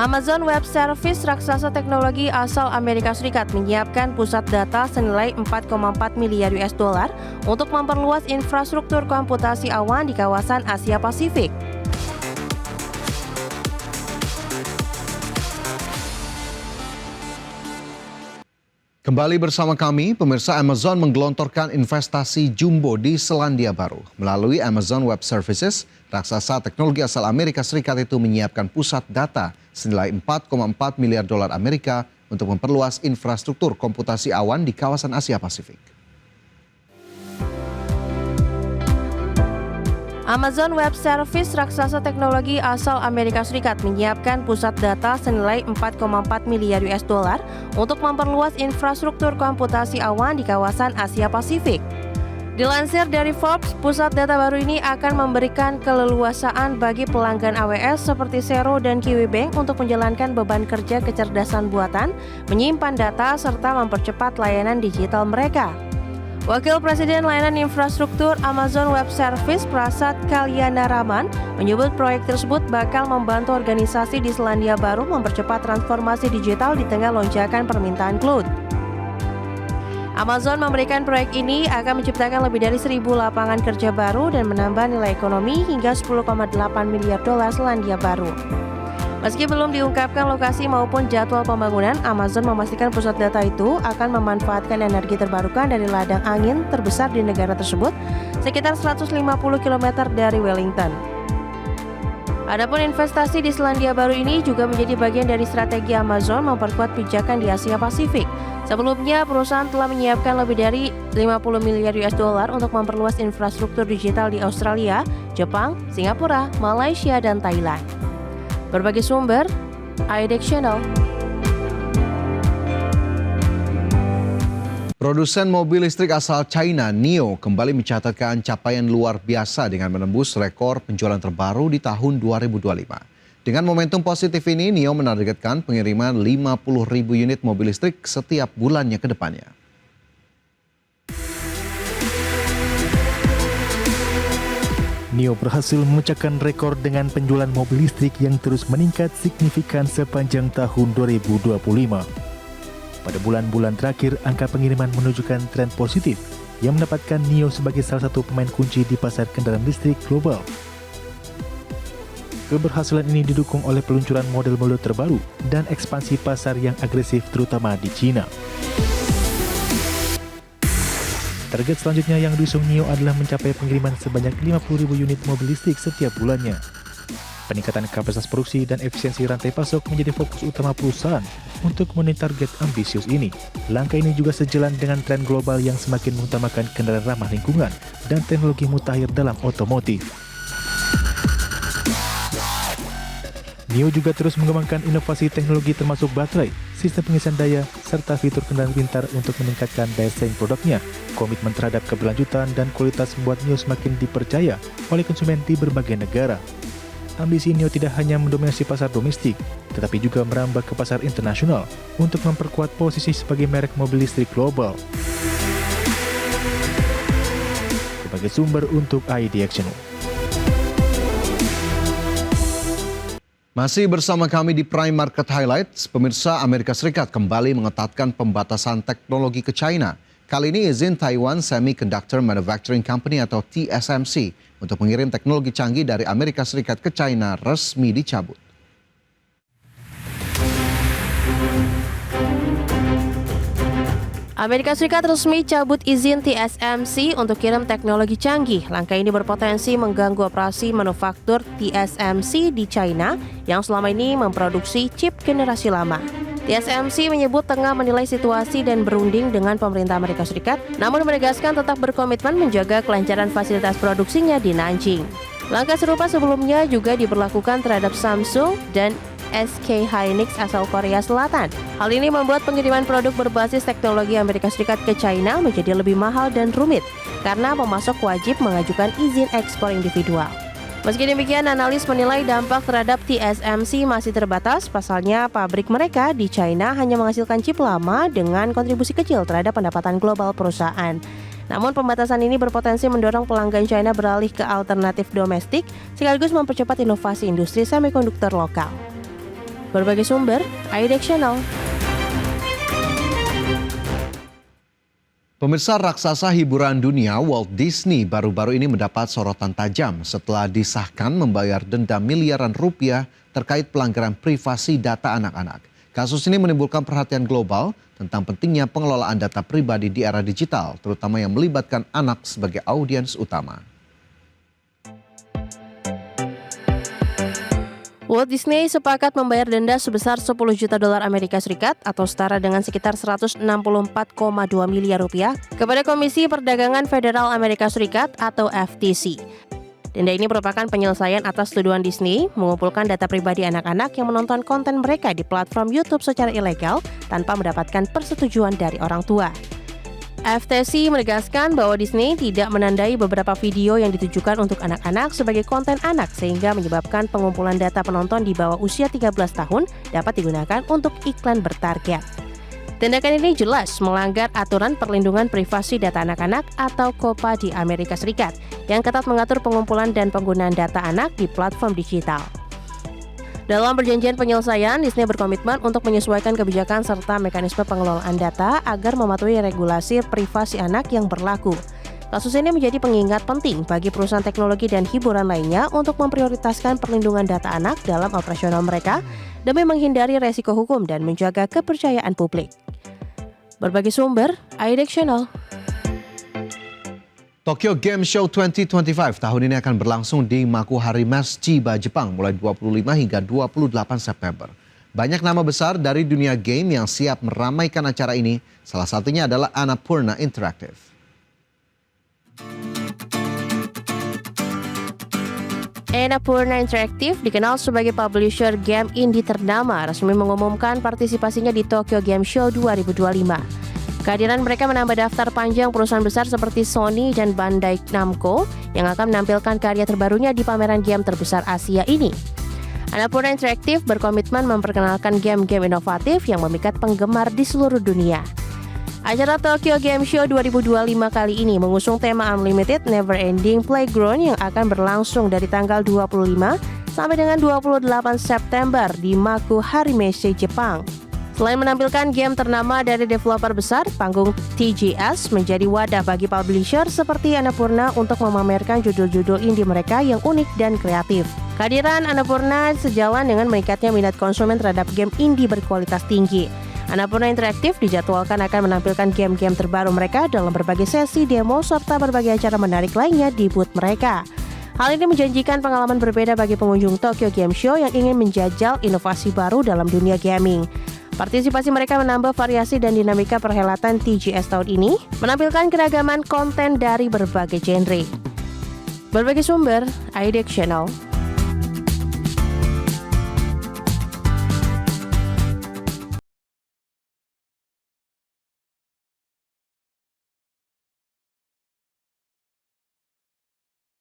Amazon Web Services, raksasa teknologi asal Amerika Serikat, menyiapkan pusat data senilai 4,4 miliar US dollar untuk memperluas infrastruktur komputasi awan di kawasan Asia Pasifik. Kembali bersama kami, pemirsa. Amazon menggelontorkan investasi jumbo di Selandia Baru. Melalui Amazon Web Services, raksasa teknologi asal Amerika Serikat itu menyiapkan pusat data senilai 4,4 miliar dolar Amerika untuk memperluas infrastruktur komputasi awan di kawasan Asia Pasifik. Amazon Web Services, raksasa teknologi asal Amerika Serikat, menyiapkan pusat data senilai 4,4 miliar US dollar untuk memperluas infrastruktur komputasi awan di kawasan Asia Pasifik. Dilansir dari Forbes, pusat data baru ini akan memberikan keleluasaan bagi pelanggan AWS seperti Xero dan KiwiBank untuk menjalankan beban kerja kecerdasan buatan, menyimpan data, serta mempercepat layanan digital mereka. Wakil Presiden Layanan Infrastruktur Amazon Web Service, Prasad Kalyanaraman, menyebut proyek tersebut bakal membantu organisasi di Selandia Baru mempercepat transformasi digital di tengah lonjakan permintaan cloud. Amazon memberikan proyek ini akan menciptakan lebih dari 1.000 lapangan kerja baru dan menambah nilai ekonomi hingga 10,8 miliar dolar Selandia Baru. Meski belum diungkapkan lokasi maupun jadwal pembangunan, Amazon memastikan pusat data itu akan memanfaatkan energi terbarukan dari ladang angin terbesar di negara tersebut, sekitar 150 km dari Wellington. Adapun investasi di Selandia Baru ini juga menjadi bagian dari strategi Amazon memperkuat pijakan di Asia Pasifik. Sebelumnya, perusahaan telah menyiapkan lebih dari 50 miliar US dollar untuk memperluas infrastruktur digital di Australia, Jepang, Singapura, Malaysia, dan Thailand. Berbagai sumber, IDX Channel. Produsen mobil listrik asal China, NIO, kembali mencatatkan capaian luar biasa dengan menembus rekor penjualan terbaru di tahun 2025. Dengan momentum positif ini, NIO menargetkan pengiriman 50.000 unit mobil listrik setiap bulannya ke depannya. NIO berhasil memecahkan rekor dengan penjualan mobil listrik yang terus meningkat signifikan sepanjang tahun 2025. Pada bulan-bulan terakhir, angka pengiriman menunjukkan tren positif yang mendapatkan NIO sebagai salah satu pemain kunci di pasar kendaraan listrik global. Keberhasilan ini didukung oleh peluncuran model-model terbaru dan ekspansi pasar yang agresif terutama di China. Target selanjutnya yang diusung NIO adalah mencapai pengiriman sebanyak 50.000 unit mobil listrik setiap bulannya. Peningkatan kapasitas produksi dan efisiensi rantai pasok menjadi fokus utama perusahaan untuk memenuhi target ambisius ini. Langkah ini juga sejalan dengan tren global yang semakin mengutamakan kendaraan ramah lingkungan dan teknologi mutakhir dalam otomotif. NIO juga terus mengembangkan inovasi teknologi termasuk baterai, sistem pengisian daya, serta fitur kendaraan pintar untuk meningkatkan daya saing produknya. Komitmen terhadap keberlanjutan dan kualitas membuat NIO semakin dipercaya oleh konsumen di berbagai negara. Ambisi NIO tidak hanya mendominasi pasar domestik, tetapi juga merambah ke pasar internasional untuk memperkuat posisi sebagai merek mobil listrik global. Sebagai sumber untuk IDX Channel. Masih bersama kami di Prime Market Highlights, pemirsa. Amerika Serikat kembali mengetatkan pembatasan teknologi ke China. Kali ini izin Taiwan Semiconductor Manufacturing Company atau TSMC untuk mengirim teknologi canggih dari Amerika Serikat ke China resmi dicabut. Amerika Serikat resmi cabut izin TSMC untuk kirim teknologi canggih. Langkah ini berpotensi mengganggu operasi manufaktur TSMC di China yang selama ini memproduksi chip generasi lama. TSMC menyebut tengah menilai situasi dan berunding dengan pemerintah Amerika Serikat, namun menegaskan tetap berkomitmen menjaga kelancaran fasilitas produksinya di Nanjing. Langkah serupa sebelumnya juga diberlakukan terhadap Samsung dan SK Hynix asal Korea Selatan. Hal ini membuat pengiriman produk berbasis teknologi Amerika Serikat ke China menjadi lebih mahal dan rumit karena pemasok wajib mengajukan izin ekspor individual. Meski demikian, analis menilai dampak terhadap TSMC masih terbatas. Pasalnya, pabrik mereka di China hanya menghasilkan chip lama dengan kontribusi kecil terhadap pendapatan global perusahaan. Namun pembatasan ini berpotensi mendorong pelanggan China beralih ke alternatif domestik sekaligus mempercepat inovasi industri semikonduktor lokal. Berbagai sumber, iDex Channel. Pemirsa, raksasa hiburan dunia Walt Disney baru-baru ini mendapat sorotan tajam setelah disahkan membayar denda miliaran rupiah terkait pelanggaran privasi data anak-anak. Kasus ini menimbulkan perhatian global tentang pentingnya pengelolaan data pribadi di era digital, terutama yang melibatkan anak sebagai audiens utama. Walt Disney sepakat membayar denda sebesar 10 juta dolar Amerika Serikat atau setara dengan sekitar 164,2 miliar rupiah kepada Komisi Perdagangan Federal Amerika Serikat atau FTC. Denda ini merupakan penyelesaian atas tuduhan Disney mengumpulkan data pribadi anak-anak yang menonton konten mereka di platform YouTube secara ilegal tanpa mendapatkan persetujuan dari orang tua. FTC menegaskan bahwa Disney tidak menandai beberapa video yang ditujukan untuk anak-anak sebagai konten anak sehingga menyebabkan pengumpulan data penonton di bawah usia 13 tahun dapat digunakan untuk iklan bertarget. Tindakan ini jelas melanggar aturan perlindungan privasi data anak-anak atau COPPA di Amerika Serikat yang ketat mengatur pengumpulan dan penggunaan data anak di platform digital. Dalam perjanjian penyelesaian, Disney berkomitmen untuk menyesuaikan kebijakan serta mekanisme pengelolaan data agar mematuhi regulasi privasi anak yang berlaku. Kasus ini menjadi pengingat penting bagi perusahaan teknologi dan hiburan lainnya untuk memprioritaskan perlindungan data anak dalam operasional mereka demi menghindari resiko hukum dan menjaga kepercayaan publik. Berbagai sumber, iDex Channel. Tokyo Game Show 2025 tahun ini akan berlangsung di Makuhari Mas Chiba, Jepang mulai 25 hingga 28 September. Banyak nama besar dari dunia game yang siap meramaikan acara ini, salah satunya adalah Annapurna Interactive. Annapurna Interactive dikenal sebagai publisher game indie ternama resmi mengumumkan partisipasinya di Tokyo Game Show 2025. Kehadiran mereka menambah daftar panjang perusahaan besar seperti Sony dan Bandai Namco yang akan menampilkan karya terbarunya di pameran game terbesar Asia ini. Annapurna Interactive berkomitmen memperkenalkan game-game inovatif yang memikat penggemar di seluruh dunia. Acara Tokyo Game Show 2025 kali ini mengusung tema Unlimited Never Ending Playground yang akan berlangsung dari tanggal 25 sampai dengan 28 September di Makuhari Meisei, Jepang. Selain menampilkan game ternama dari developer besar, panggung TGS menjadi wadah bagi publisher seperti Annapurna untuk memamerkan judul-judul indie mereka yang unik dan kreatif. Kehadiran Annapurna sejalan dengan meningkatnya minat konsumen terhadap game indie berkualitas tinggi. Annapurna Interactive dijadwalkan akan menampilkan game-game terbaru mereka dalam berbagai sesi demo serta berbagai acara menarik lainnya di booth mereka. Hal ini menjanjikan pengalaman berbeda bagi pengunjung Tokyo Game Show yang ingin menjajal inovasi baru dalam dunia gaming. Partisipasi mereka menambah variasi dan dinamika perhelatan TGS tahun ini, menampilkan keragaman konten dari berbagai genre. Berbagai sumber, iDex Channel.